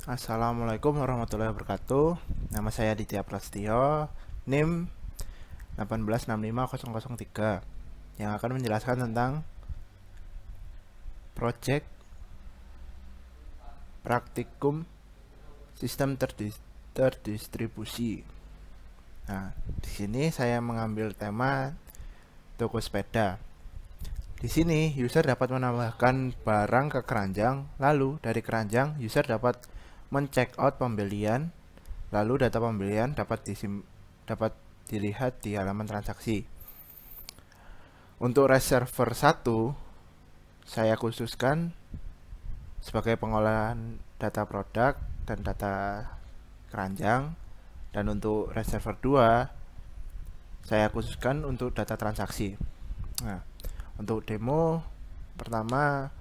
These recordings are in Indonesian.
Assalamualaikum warahmatullahi wabarakatuh. Nama saya Ditya Prastio, NIM 1865003 yang akan menjelaskan tentang proyek praktikum sistem terdistribusi. Nah, di sini saya mengambil tema toko sepeda. Di sini user dapat menambahkan barang ke keranjang, lalu dari keranjang user dapat men-check out pembelian, lalu data pembelian dapat dilihat di halaman transaksi. Untuk reserver 1, saya khususkan sebagai pengolahan data produk dan data keranjang, dan untuk reserver 2 saya khususkan untuk data transaksi. Nah, untuk demo pertama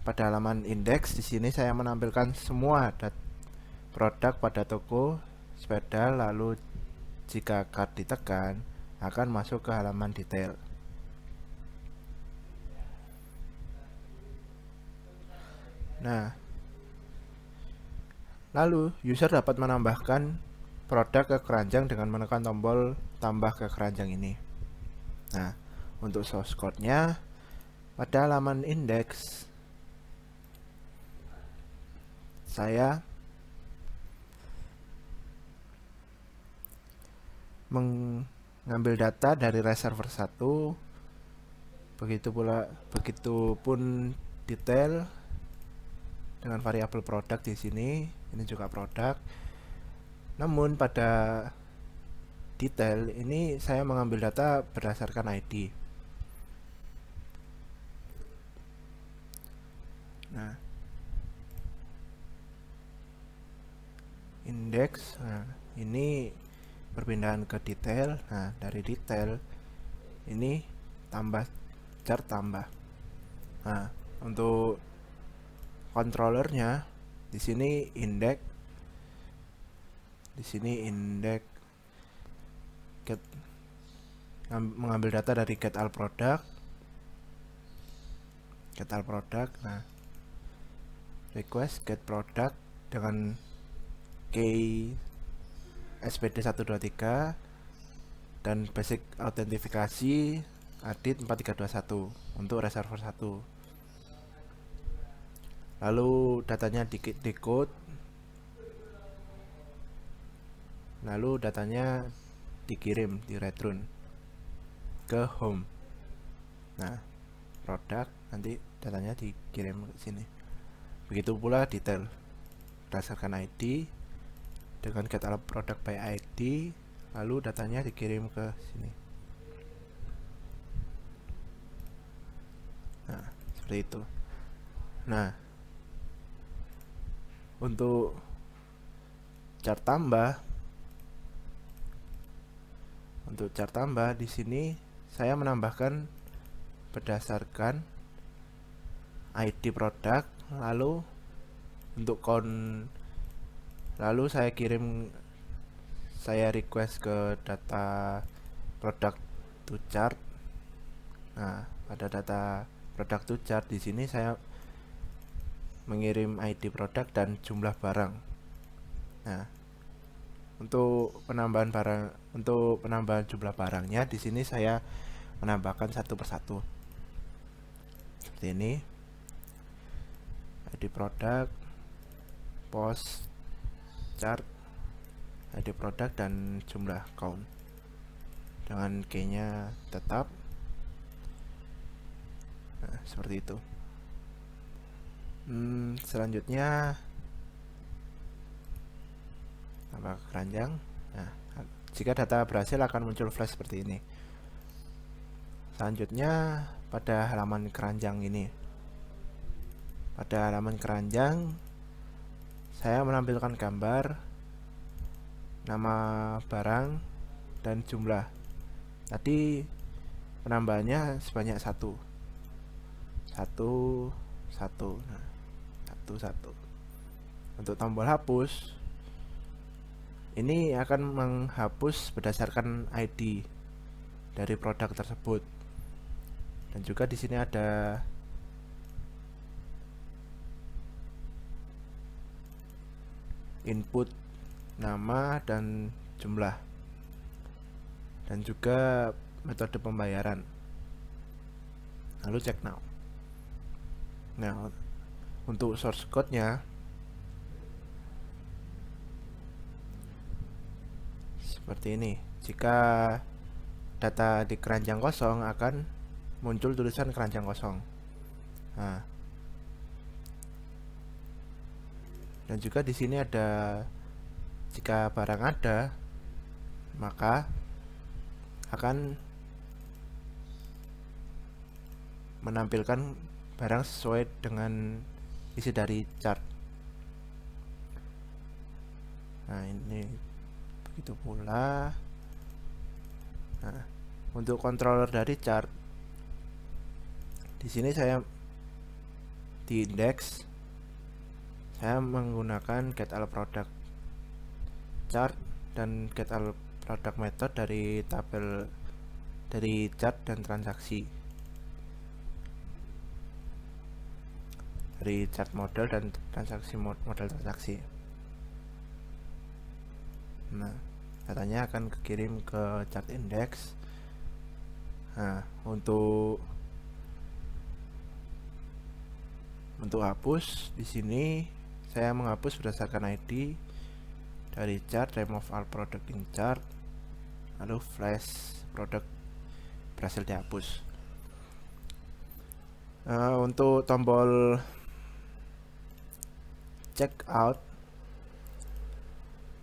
pada halaman indeks di sini saya menampilkan semua produk pada toko sepeda, lalu jika card ditekan akan masuk ke halaman detail. Nah, lalu user dapat menambahkan produk ke keranjang dengan menekan tombol tambah ke keranjang ini. Nah, untuk source code-nya pada halaman indeks saya mengambil data dari reserver 1, begitupun detail dengan variabel produk di sini. Ini juga produk. Namun pada detail ini saya mengambil data berdasarkan ID. Nah, indeks. Nah, ini perpindahan ke detail. Nah, dari detail ini tambah chart tambah. Nah, untuk controllernya di sini indeks, get, mengambil data dari get all product. Nah, request get product dengan key SPD 123 dan basic autentifikasi adit 4321 untuk reserver 1. Lalu datanya decode, lalu datanya dikirim di return ke home. Nah, produk nanti datanya dikirim ke sini. Begitu pula detail berdasarkan ID dengan get all product by ID, lalu datanya dikirim ke sini. Nah, seperti itu. Nah, untuk chart tambah di sini saya menambahkan berdasarkan ID produk, lalu untuk lalu saya request ke data product to chart. Nah, pada data product to chart di sini saya mengirim ID produk dan jumlah barang. Nah, untuk penambahan jumlah barangnya di sini saya menambahkan satu persatu. Seperti ini. ID produk, post, chart, ID produk dan jumlah count. Dengan key-nya tetap. Nah, seperti itu. Selanjutnya tambah keranjang. Nah, jika data berhasil akan muncul flash seperti ini. Selanjutnya pada halaman keranjang ini. Pada halaman keranjang saya menampilkan gambar, nama barang, dan jumlah. Tadi penambahannya sebanyak satu. Nah, satu. Untuk tombol hapus ini akan menghapus berdasarkan ID dari produk tersebut. Dan juga di sini ada input nama dan jumlah, dan juga metode pembayaran. Lalu check now. Nah, untuk source code-nya seperti ini. Jika data di keranjang kosong akan muncul tulisan keranjang kosong. Nah, dan juga di sini ada, jika barang ada maka akan menampilkan barang sesuai dengan isi dari chart. Nah, ini begitu pula. Nah, untuk controller dari chart, di sini saya di index saya menggunakan get all product chart dan get all product method dari tabel dari chart dan transaksi, dari chart model dan transaksi model transaksi. Nah, datanya akan kirim ke chart index. Nah, untuk hapus di sini saya menghapus berdasarkan ID dari chart, remove all product in chart, lalu flash product berhasil dihapus. Untuk tombol check out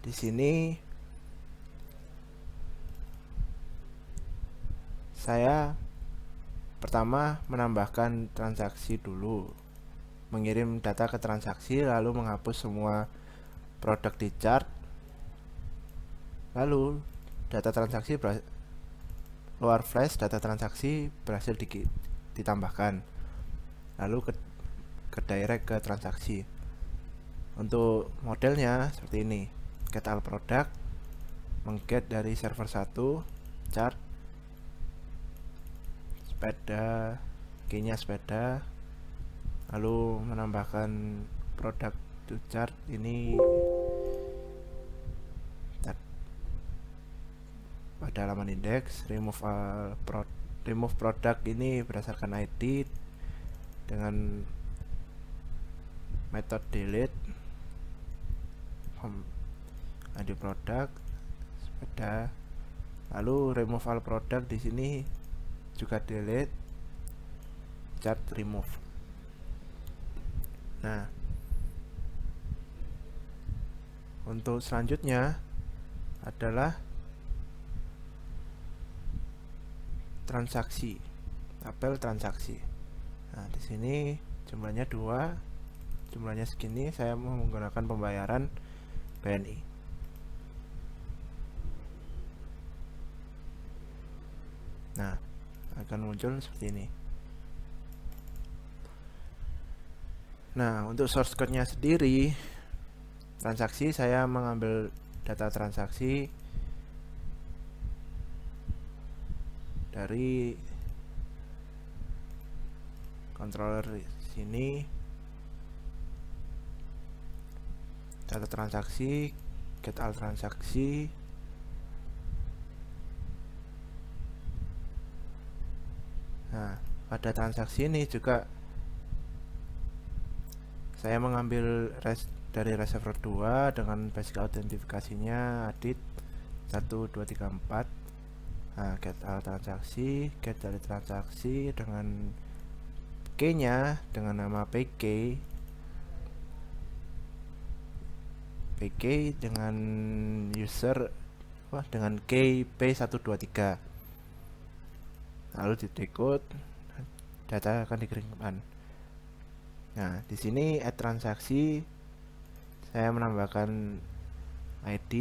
di sini saya pertama menambahkan transaksi dulu, mengirim data ke transaksi, lalu menghapus semua produk di chart, lalu data transaksi luar flash, data transaksi berhasil ditambahkan, lalu ke direct ke transaksi. Untuk modelnya seperti ini, get all product, mengget dari server 1 chart sepeda, key-nya sepeda, lalu menambahkan produk to chart ini pada halaman index, remove product ini berdasarkan ID dengan metode delete ID produk sepeda, lalu remove all product di sini juga delete chart remove. Nah, untuk selanjutnya adalah transaksi, tabel transaksi. Nah, di sini jumlahnya 2, jumlahnya segini, saya mau menggunakan pembayaran BNI. Nah, akan muncul seperti ini. Nah, untuk source code-nya sendiri, transaksi saya mengambil data transaksi dari controller sini, data transaksi, get all transaksi, nah pada transaksi ini juga saya mengambil dari reserver 2 dengan basic autentifikasinya adit 1, 2, 3, 4. Nah, get all transaksi, get dari transaksi dengan key-nya dengan nama PK dengan user dengan key P123, lalu di decode, data akan dikirimkan. Nah, di sini add transaksi saya menambahkan ID,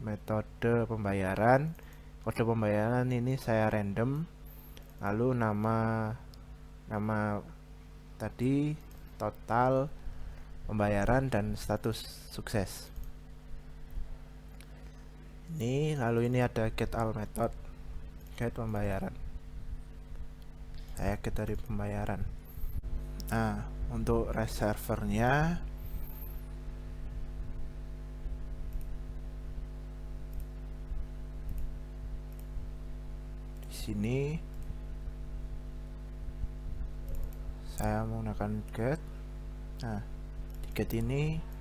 metode pembayaran, kode pembayaran ini saya random, lalu nama tadi, total pembayaran, dan status sukses. Ini lalu ini ada get all method, get pembayaran, saya get dari pembayaran. Nah, untuk reservernya sini saya menggunakan get. Nah, di get ini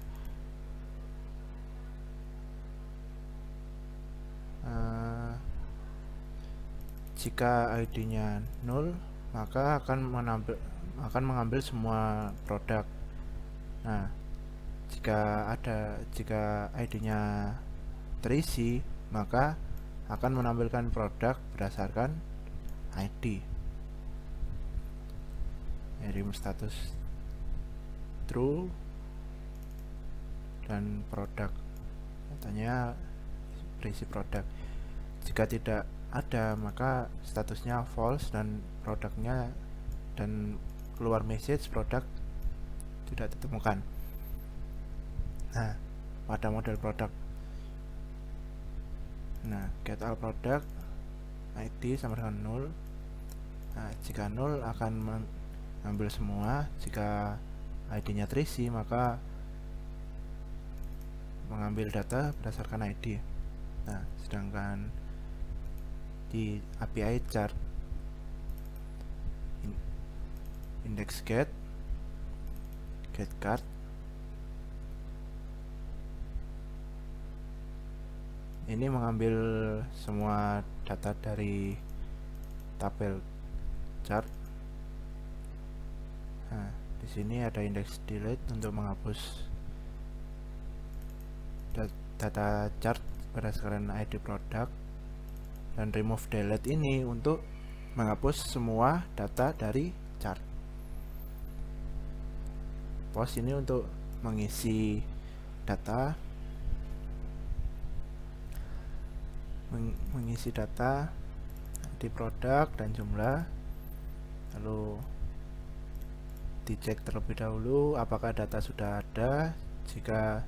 jika ID-nya 0, maka akan mengambil semua produk. Nah, jika ID-nya terisi, maka akan menampilkan produk berdasarkan ID. Rim status true dan produk, katanya berisi produk. Jika tidak ada, maka statusnya false dan produknya, dan keluar message produk tidak ditemukan. Nah, pada model produk, nah get all product ID sama dengan 0. Nah, jika 0 akan mengambil semua. Jika ID-nya terisi, maka mengambil data berdasarkan ID. Nah, sedangkan di API chart index get card, ini mengambil semua data dari tabel chart. Nah, di sini ada index delete untuk menghapus data chart berdasarkan ID produk, dan remove delete ini untuk menghapus semua data dari chart. Post ini untuk mengisi data, di produk dan jumlah, lalu dicek terlebih dahulu apakah data sudah ada. Jika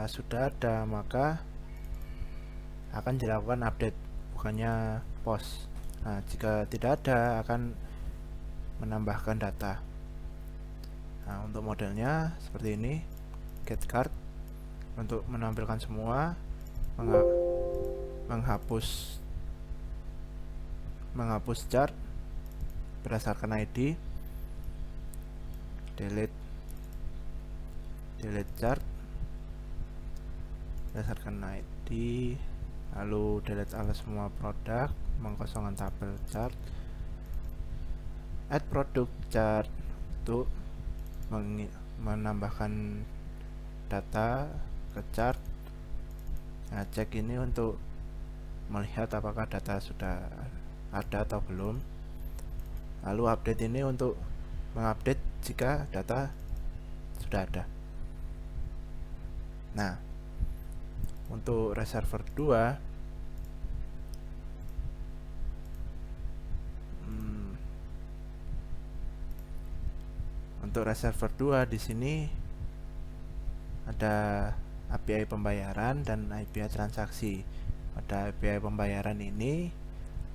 sudah ada, maka akan dilakukan update, bukannya post. Nah, jika tidak ada, akan menambahkan data. Nah, untuk modelnya seperti ini, get card untuk menampilkan semua, menghapus chart berdasarkan ID, delete chart berdasarkan ID, lalu delete semua produk, mengosongkan tabel chart, add product chart untuk menambahkan data ke chart. Nah, cek ini untuk melihat apakah data sudah ada atau belum. Lalu update ini untuk mengupdate jika data sudah ada. Nah, untuk reservoir 2, untuk reservoir 2 di sini ada API pembayaran dan API transaksi. Pada API pembayaran ini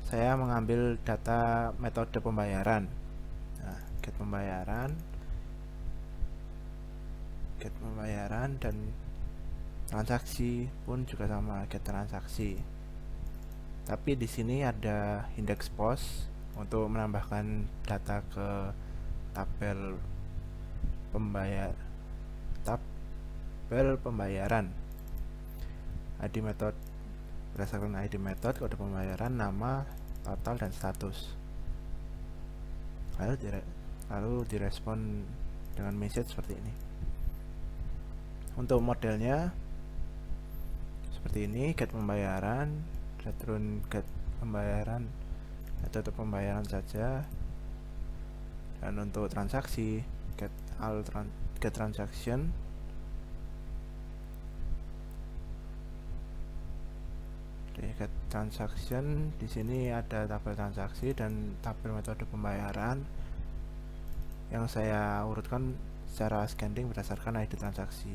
saya mengambil data metode pembayaran. Nah, get pembayaran dan transaksi pun juga sama, get transaksi. Tapi di sini ada index post untuk menambahkan data ke tabel pembayaran. ID method berdasarkan ID method, kode pembayaran, nama, total, dan status. Lalu direspon dengan message seperti ini. Untuk modelnya seperti ini, get pembayaran, return get pembayaran, metode pembayaran saja. Dan untuk transaksi, get transaction, get transaction. Di sini ada tabel transaksi dan tabel metode pembayaran yang saya urutkan secara scanning berdasarkan ID transaksi.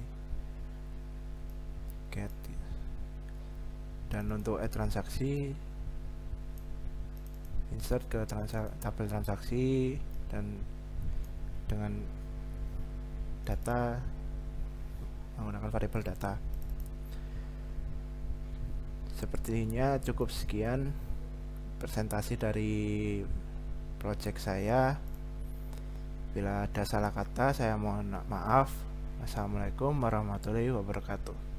Get. Dan untuk add transaksi, insert ke tabel transaksi dan dengan data menggunakan variabel data. Sepertinya cukup sekian presentasi dari project saya. Bila ada salah kata, saya mohon maaf. Wassalamualaikum warahmatullahi wabarakatuh.